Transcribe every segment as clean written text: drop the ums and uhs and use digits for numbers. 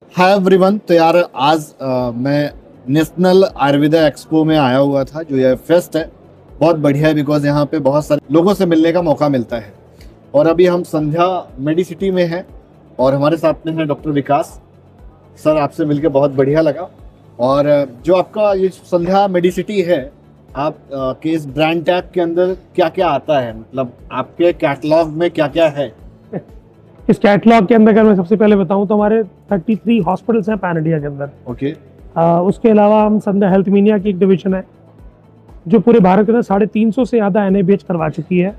Hi everyone. तो यार आज मैं नेशनल आयुर्वेदा एक्सपो में आया हुआ था। जो ये फेस्ट है बहुत बढ़िया है बिकॉज यहाँ पे बहुत सारे लोगों से मिलने का मौका मिलता है। और अभी हम संध्या मेडिसिटी में हैं और हमारे साथ में है डॉक्टर विकास सर। आपसे मिलकर बहुत बढ़िया लगा। और जो आपका ये संध्या मेडिसिटी है, आप के इस ब्रांड टैग के अंदर क्या क्या आता है, मतलब आपके कैटलॉग में क्या क्या है? इस कैटलॉग के अंदर अगर मैं सबसे पहले बताऊं तो हमारे 33 हॉस्पिटल्स हैं पैन इंडिया के अंदर। ओके। उसके अलावा हम संध्या हेल्थ मीनिया की एक डिवीजन है जो पूरे भारत के अंदर 350 से ज़्यादा NABH करवा चुकी है,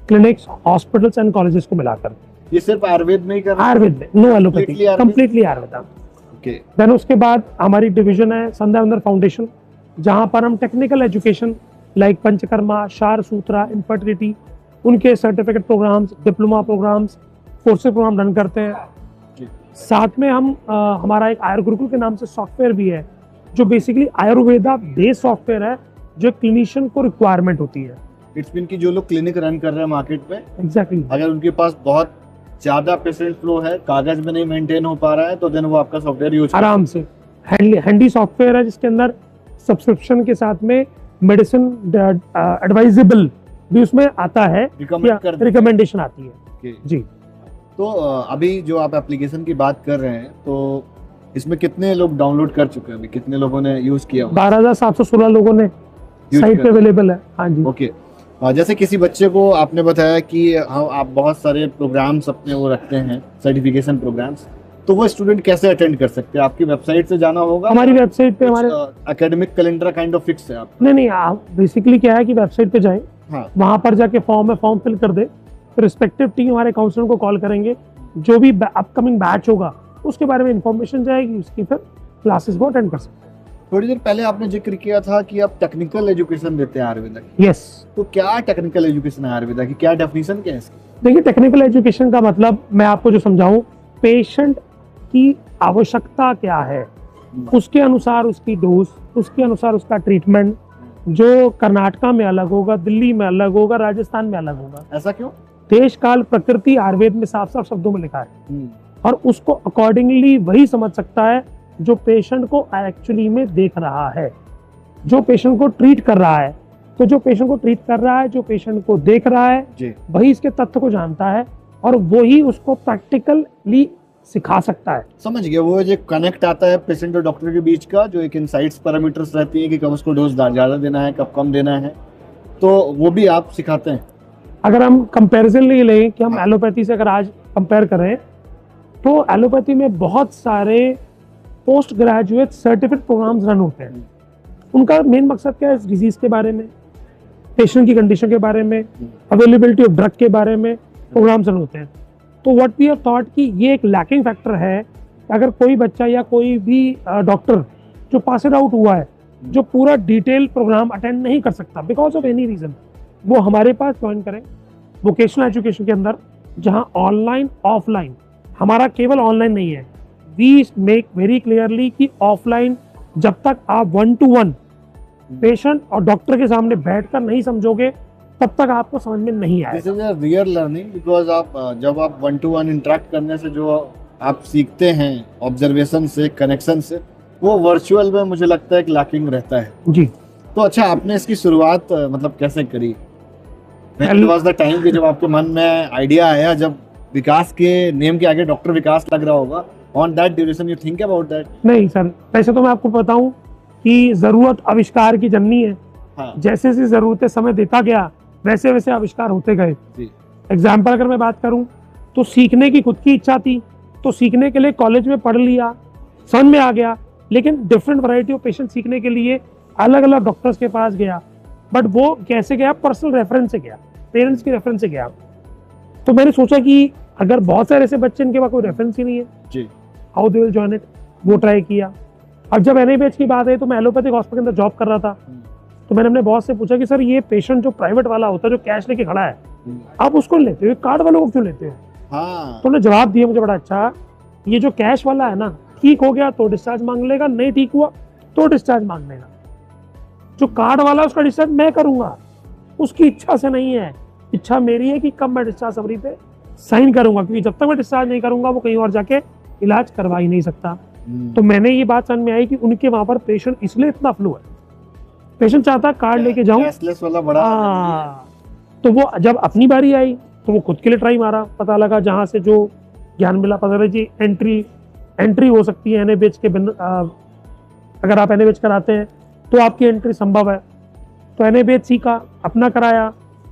क्लिनिक्स, हॉस्पिटल्स एंड कॉलेजेस को मिलाकर। ये सिर्फ आयुर्वेद में ही कर रहे हैं? आयुर्वेद में, no allopathy, completely Ayurveda. Okay. Then उसके बाद हमारी डिवीजन है संध्या वंदन फाउंडेशन, जहाँ पर हम technical education like Panchakarma, Kshar sutra, infertility, उनके certificate programmes, diploma programmes, courses programme run करते हैं। साथ में हम हमारा एक आयुर गुरुकुल के नाम से सॉफ्टवेयर भी है जो बेसिकली आयुर्वेदा बेस्ड सॉफ्टवेयर है, जो क्लिनिशियन को रिक्वायरमेंट होती है। इट्स मीन कि जो लोग क्लिनिक रन कर रहे हैं मार्केट में, एग्जैक्टली, अगर उनके पास बहुत ज्यादा पेशेंट फ्लो है, कागज में नहीं मेंटेन हो पा रहा है, तो देन वो आपका सॉफ्टवेयर यूज आराम से हैंडी सॉफ्टवेयर है, जिसके अंदर सब्सक्रिप्शन के साथ में मेडिसिन एडवाइजेबल भी उसमें आता है, रिकमेंडेशन आती है जी। तो अभी जो आप एप्लीकेशन की बात कर रहे हैं, तो इसमें कितने लोग डाउनलोड कर चुके हैं? अभी कितने लोगों ने यूज किया? 12,716 लोगों ने साइट पे अवेलेबल है। हाँ जी। ओके। जैसे किसी बच्चे को आपने बताया कि हाँ आप बहुत सारे प्रोग्राम्स अपने वो रखते हैं, सर्टिफिकेशन प्रोग्राम्स, तो वो स्टूडेंट कैसे अटेंड कर सकते हैं? आपकी वेबसाइट से जाना होगा? हमारी वेबसाइट पे हमारे academic calendar kind of fix है आप? नहीं, आप बेसिकली क्या है कि वेबसाइट पे जाए, हाँ, वहां पर जाके फॉर्म फिल कर दे, रिस्पेक्टिव टीम हमारे काउंसलर को कॉल करेंगे, जो भी अपकमिंग बैच होगा उसके बारे में इंफॉर्मेशन जाएगी, उसकी फिर क्लासेस वो अटेंड कर सकते हैं। थोड़ी देर पहले आपने जिक्र किया था कि आप टेक्निकल एजुकेशन देते हैं आयुर्वेदा की। यस। तो क्या टेक्निकल एजुकेशन है आयुर्वेदा की? क्या डेफिनेशन क्या है इसकी? देखिए, टेक्निकल एजुकेशन का मतलब मैं आपको जो समझाऊं, पेशेंट की आवश्यकता क्या है, उसके अनुसार उसकी डोज, उसके अनुसार उसका ट्रीटमेंट, जो कर्नाटका में अलग होगा, दिल्ली में अलग होगा, राजस्थान में अलग होगा। ऐसा क्यों? देश काल प्रकृति आयुर्वेद में साफ साफ शब्दों में लिखा है, और उसको अकॉर्डिंगली वही समझ सकता है जो पेशेंट को एक्चुअली में देख रहा है, जो पेशेंट को ट्रीट कर रहा है। तो जो पेशेंट को ट्रीट कर रहा है, जो पेशेंट को देख रहा है, वही इसके तथ्य को जानता है और वही उसको प्रैक्टिकली सिखा सकता है। समझ गया। वो जो कनेक्ट आता है पेशेंट और डॉक्टर के बीच का, जो एक इनसाइट्स पैरामीटर्स रहती है कि कब उसको डोज ज्यादा देना है, कब कम देना है, तो वो भी आप सिखाते हैं? अगर हम कंपैरिजन ले लें कि हम एलोपैथी से अगर आज कंपेयर करें, तो एलोपैथी में बहुत सारे post graduate certificate programmes run होते हैं। उनका मेन मकसद क्या है? इस डिजीज के बारे में, पेशेंट की कंडीशन के बारे में, अवेलेबिलिटी ऑफ ड्रग के बारे में प्रोग्राम्स रन होते हैं। तो व्हाट वी हैव थॉट कि ये एक लैकिंग फैक्टर है। अगर कोई बच्चा या कोई भी डॉक्टर जो पास आउट हुआ है, जो पूरा डिटेल प्रोग्राम अटेंड नहीं कर सकता बिकॉज ऑफ एनी रीजन, वो हमारे पास ज्वाइन करें वोकेशनल एजुकेशन के अंदर, जहां ऑनलाइन ऑफलाइन, हमारा केवल ऑनलाइन नहीं है, वी मेक वेरी क्लियरली कि ऑफलाइन जब तक आप 1-to-1 पेशेंट और डॉक्टर के सामने बैठकर नहीं समझोगे, तब तक आपको समझ में नहीं आएगा। This is a real learning because आप जब आप 1-to-1 इंटरेक्ट करने से जो आप सीखते हैं ऑब्जर्वेशन से, कनेक्शन से, वो वर्चुअल में मुझे लगता है कि लैकिंग रहता है जी। तो अच्छा, आपने इसकी शुरुआत मतलब कैसे करी? When was the time कि जब आपके मन में आइडिया आया, जब विकास के नेम के आगे डॉक्टर विकास लग रहा होगा, on that duration you think about that? नहीं सर, वैसे तो मैं आपको बताऊं कि जरूरत आविष्कार की जननी है। हाँ। जैसे जैसे जरूरतें समय देता गया, वैसे वैसे आविष्कार होते गए। एग्जाम्पल अगर मैं बात करूं, तो सीखने की खुद की इच्छा थी, तो सीखने के लिए कॉलेज में पढ़ लिया, समझ में आ गया, लेकिन डिफरेंट वैरायटी ऑफ पेशेंट सीखने के लिए अलग अलग डॉक्टर्स के पास गया। बट वो कैसे गया? पर्सनल रेफरेंस से गया, पेरेंट्स की रेफरेंस से गया। तो मैंने सोचा कि अगर बहुत सारे ऐसे बच्चे इनके पास कोई रेफरेंस ही नहीं है, जी, how they will join it. वो ट्राई किया। अब जब NABH की बात आई, तो मैं एलोपैथिक हॉस्पिटल के अंदर जॉब कर रहा था, तो मैंने अपने बॉस से पूछा कि सर, ये पेशेंट जो प्राइवेट वाला होता है, जो कैश लेके खड़ा है, आप उसको लेते हो, कार्ड वालों को क्यों लेते हो? हाँ। तो उन्होंने जवाब दिया मुझे बड़ा अच्छा, ये जो कैश वाला है ना, ठीक हो गया तो डिस्चार्ज मांग लेगा, नहीं ठीक हुआ तो डिस्चार्ज मांग लेगा। जो कार्ड वाला उसका डिस्चार्ज मैं करूंगा, उसकी इच्छा से नहीं है। इच्छा मेरी है कि कब मैं डिस्चार्ज समरी पे साइन करूंगा, क्योंकि जब तक मैं डिस्चार्ज नहीं करूंगा, वो कहीं और जाके इलाज करवा ही नहीं सकता। तो मैंने ये बात समझ में आई कि उनके वहां पर पेशेंट इसलिए इतना फ्लो है, पेशेंट चाहता कार्ड लेके जाऊं। कैशलेस वाला बड़ा तो वो जब अपनी बारी आई तो वो खुद के लिए ट्राई मारा, पता लगा जहां से जो ज्ञान मिला, पता लगा जी एंट्री हो सकती है एनएबीएच के अगर आप एनएबीएच कराते हैं तो आपकी एंट्री संभव है। तो एनएबीएच सीखा, अपना कराया,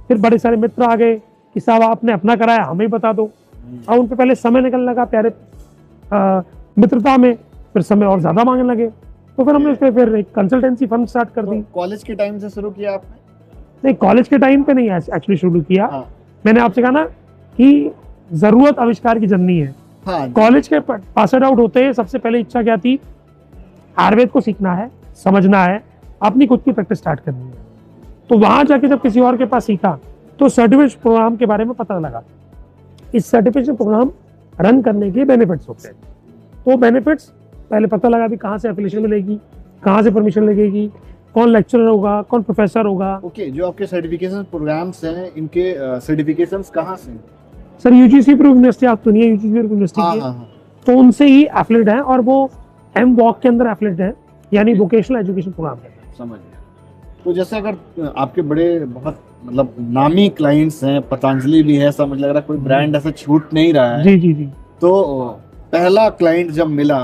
फिर बड़े सारे मित्र आ गए कि साहब आपने अपना कराया हमें बता दो। और उन पे पहले समय निकलने लगा प्यारे मित्रता में, फिर समय और ज्यादा मांगने लगे। तो फिर हमने उस पर फिर एक कंसल्टेंसी फर्म स्टार्ट कर दी। कॉलेज के टाइम से शुरू किया आपने? नहीं, कॉलेज के टाइम पे नहीं एक्चुअली शुरू किया। हाँ। मैंने आपसे कहा ना कि जरूरत आविष्कार की जननी है। हाँ। कॉलेज के पास आउट होते हैं सबसे पहले इच्छा क्या थी, आयुर्वेद को सीखना है, समझना है, अपनी खुद की प्रैक्टिस स्टार्ट करनी है। तो वहां जाके जब किसी और के पास सीखा तो सर्टिफिकेशन प्रोग्राम के बारे में पता लगा। इस सर्टिफिकेशन प्रोग्राम रन करने के बेनिफिट्स होते हैं। तो बेनिफिट्स पहले पता लगा भी कहाँ से एफिलिएशन मिलेगी, कहाँ से परमिशन लगेगी, कौन लेक्चरर होगा, कौन प्रोफेसर होगा। ओके, जो आपके सर्टिफिकेशन प्रोग्राम्स हैं इनके सर्टिफिकेशंस कहाँ से? सर यूजीसी प्रूव यूनिवर्सिटी, आप सुनिए यूजीसी प्रूव यूनिवर्सिटी हाँ, की, हाँ, हाँ। तो उनसे ही एफिलिएट है और वो एमवॉक के अंदर एफिलिएट है, यानी वोकेशनल एजुकेशन प्रोग्राम है। समझ गया। तो जैसे अगर आपके बड़े बहुत मतलब नामी क्लाइंट्स हैं, पतंजलि भी है, ऐसा मुझे लग रहा है कोई ब्रांड ऐसा छूट नहीं रहा है। जी जी जी। तो पहला क्लाइंट जब मिला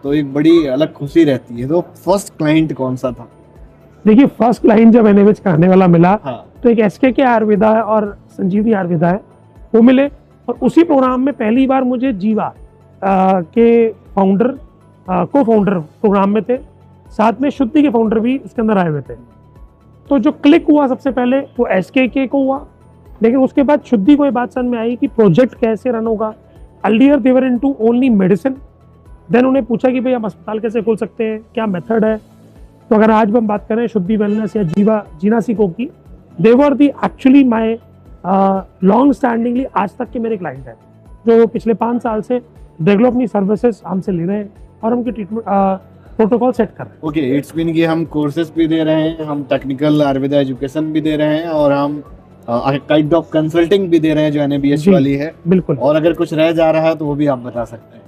तो एक बड़ी अलग खुशी रहती है। तो फर्स्ट क्लाइंट कौन सा था? देखिए, फर्स्ट क्लाइंट जब एनएबीएच कराने वाला मिला, हाँ। तो एक एसके आयुर्वेदा है और संजीवनी आयुर्वेदा है, वो मिले। और उसी प्रोग्राम में पहली बार मुझे जीवा के फाउंडर को फाउंडर प्रोग्राम में थे, साथ में शुद्धि के फाउंडर भी उसके अंदर आए हुए थे। तो जो क्लिक हुआ सबसे पहले वो एसके को हुआ, लेकिन उसके बाद शुद्धि को ये बात समझ में आई कि प्रोजेक्ट कैसे रन होगा। Earlier they were into only medicine, then उन्हें पूछा कि भाई हम अस्पताल कैसे खोल सकते हैं, क्या मेथड है। तो अगर आज हम बात करें शुद्धि वेलनेस या जीना सिको की, दे वर दी एक्चुअली माई लॉन्ग स्टैंडिंगली आज तक के मेरे क्लाइंट हैं, जो पिछले 5 साल से रेगुलर अपनी सर्विसेज हमसे ले रहे हैं और उनके ट्रीटमेंट प्रोटोकॉल सेट कर रहे हैं। ओके, इट्स मीन कि हम कोर्सेज भी दे रहे हैं, हम टेक्निकल आयुर्वेदा एजुकेशन भी दे रहे हैं और हम काइंड ऑफ कंसल्टिंग भी दे रहे हैं जो एनएबीएच वाली है। बिल्कुल। और अगर कुछ रह जा रहा है तो वो भी आप बता सकते हैं।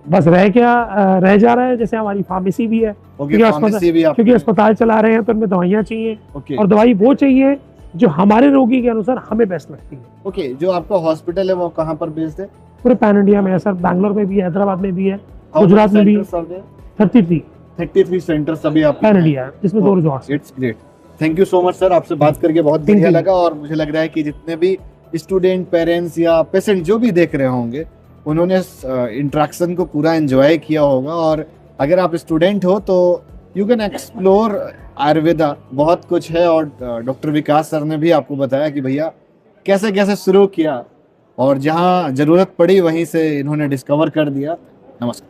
बस रह जा रहा है, जैसे हमारी फार्मेसी भी है, क्योंकि अस्पताल चला रहे हैं तो उनमें दवाइयाँ चाहिए और दवाई वो चाहिए जो हमारे रोगी के अनुसार हमें बेस्ट लगती है। ओके, जो आपका हॉस्पिटल है वो कहाँ पर बेस्ड है? पूरे पैन इंडिया में है सर, बैंगलोर में भी है, हैदराबाद में भी है, गुजरात में भी। 33 सेंटर्स अभी आप पैन इंडिया, जिसमें 2 resorts. It's great. Thank you so much sir, आपसे बात करके बहुत बढ़िया लगा। और मुझे लग रहा है कि जितने भी स्टूडेंट, पेरेंट्स या पेशेंट जो भी देख रहे होंगे, उन्होंने इंट्रैक्शन को पूरा एंजॉय किया होगा। और अगर आप स्टूडेंट हो तो यू कैन एक्सप्लोर आयुर्वेदा, बहुत कुछ है। और डॉक्टर विकास सर ने भी आपको बताया कि भैया कैसे कैसे शुरू किया और जहाँ जरूरत पड़ी वहीं से इन्होंने डिस्कवर कर दिया। नमस्कार।